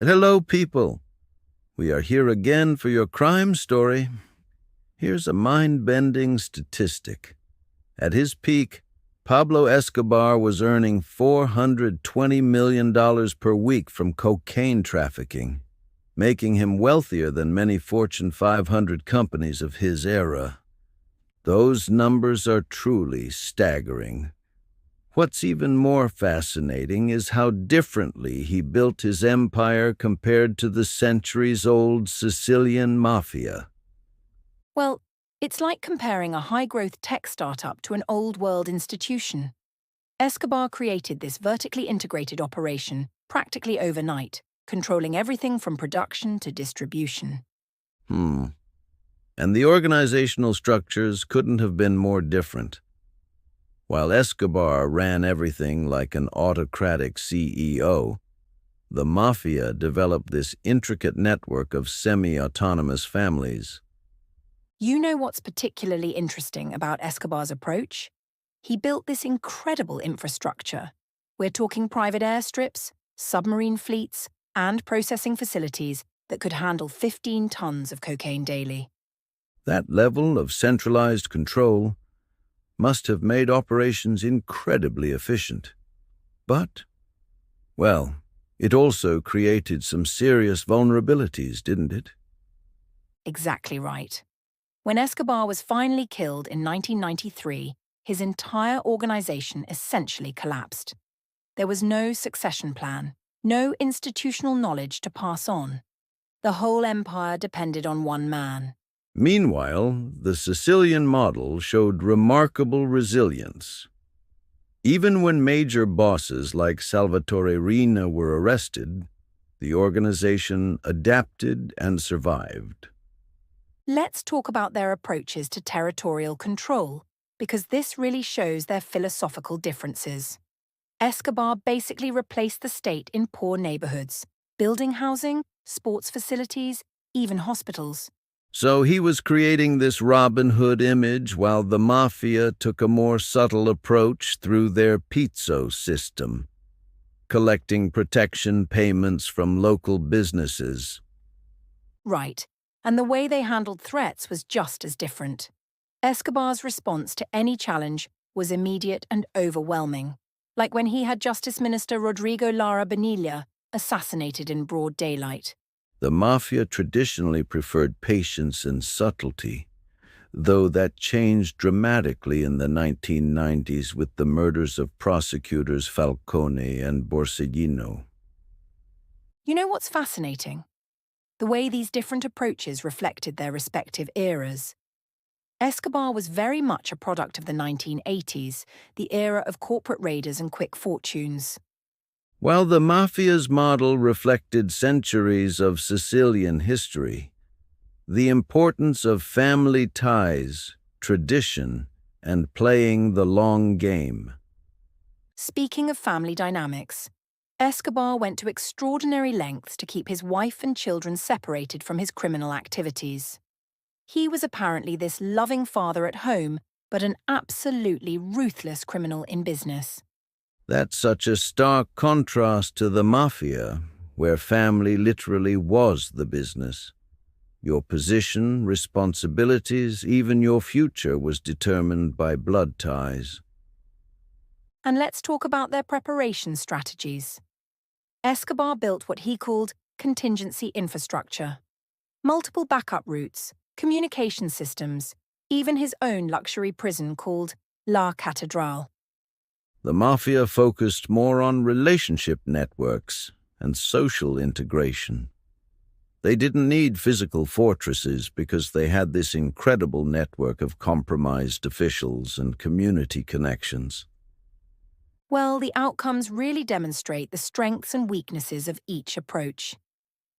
Hello, people. We are here again for your crime story. Here's a mind-bending statistic. At his peak, Pablo Escobar was earning $420 million per week from cocaine trafficking, making him wealthier than many Fortune 500 companies of his era. Those numbers are truly staggering. What's even more fascinating is how differently he built his empire compared to the centuries-old Sicilian Mafia. Well, it's like comparing a high-growth tech startup to an old-world institution. Escobar created this vertically integrated operation practically overnight, controlling everything from production to distribution. And the organizational structures couldn't have been more different. While Escobar ran everything like an autocratic CEO, the Mafia developed this intricate network of semi-autonomous families. You know what's particularly interesting about Escobar's approach? He built this incredible infrastructure. We're talking private airstrips, submarine fleets, and processing facilities that could handle 15 tons of cocaine daily. That level of centralized control must have made operations incredibly efficient. But, well, it also created some serious vulnerabilities, didn't it? Exactly right. When Escobar was finally killed in 1993, his entire organization essentially collapsed. There was no succession plan, no institutional knowledge to pass on. The whole empire depended on one man. Meanwhile, the Sicilian model showed remarkable resilience. Even when major bosses like Salvatore Riina were arrested, the organization adapted and survived. Let's talk about their approaches to territorial control, because this really shows their philosophical differences. Escobar basically replaced the state in poor neighborhoods, building housing, sports facilities, even hospitals. So he was creating this Robin Hood image while the Mafia took a more subtle approach through their pizzo system, collecting protection payments from local businesses. Right, and the way they handled threats was just as different. Escobar's response to any challenge was immediate and overwhelming, like when he had Justice Minister Rodrigo Lara Bonilla assassinated in broad daylight. The Mafia traditionally preferred patience and subtlety, though that changed dramatically in the 1990s with the murders of prosecutors Falcone and Borsellino. You know what's fascinating? The way these different approaches reflected their respective eras. Escobar was very much a product of the 1980s, the era of corporate raiders and quick fortunes. While the Mafia's model reflected centuries of Sicilian history, the importance of family ties, tradition, and playing the long game. Speaking of family dynamics, Escobar went to extraordinary lengths to keep his wife and children separated from his criminal activities. He was apparently this loving father at home, but an absolutely ruthless criminal in business. That's such a stark contrast to the Mafia, where family literally was the business. Your position, responsibilities, even your future was determined by blood ties. And let's talk about their preparation strategies. Escobar built what he called contingency infrastructure. Multiple backup routes, communication systems, even his own luxury prison called La Catedral. The Mafia focused more on relationship networks and social integration. They didn't need physical fortresses because they had this incredible network of compromised officials and community connections. Well, the outcomes really demonstrate the strengths and weaknesses of each approach.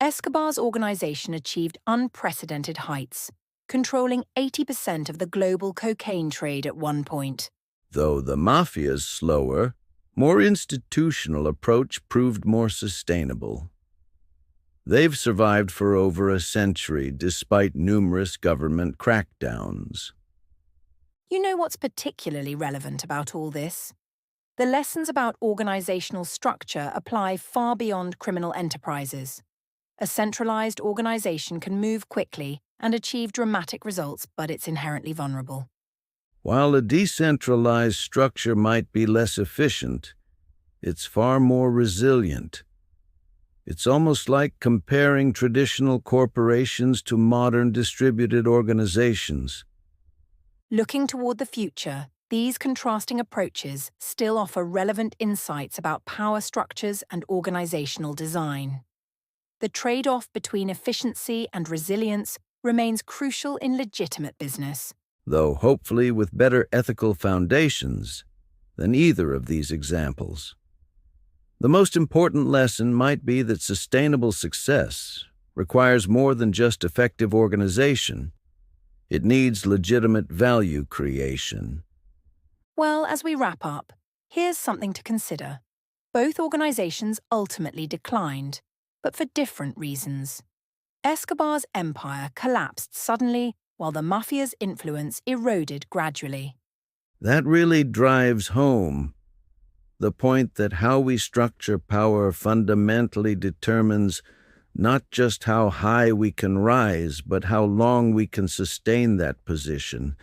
Escobar's organization achieved unprecedented heights, controlling 80% of the global cocaine trade at one point. Though the Mafia's slower, more institutional approach proved more sustainable. They've survived for over a century despite numerous government crackdowns. You know what's particularly relevant about all this? The lessons about organizational structure apply far beyond criminal enterprises. A centralized organization can move quickly and achieve dramatic results, but it's inherently vulnerable. While a decentralized structure might be less efficient, it's far more resilient. It's almost like comparing traditional corporations to modern distributed organizations. Looking toward the future, these contrasting approaches still offer relevant insights about power structures and organizational design. The trade-off between efficiency and resilience remains crucial in legitimate business, though hopefully with better ethical foundations than either of these examples. The most important lesson might be that sustainable success requires more than just effective organization. It needs legitimate value creation. Well, as we wrap up, here's something to consider. Both organizations ultimately declined, but for different reasons. Escobar's empire collapsed suddenly, while the Mafia's influence eroded gradually. That really drives home the point that how we structure power fundamentally determines not just how high we can rise, but how long we can sustain that position.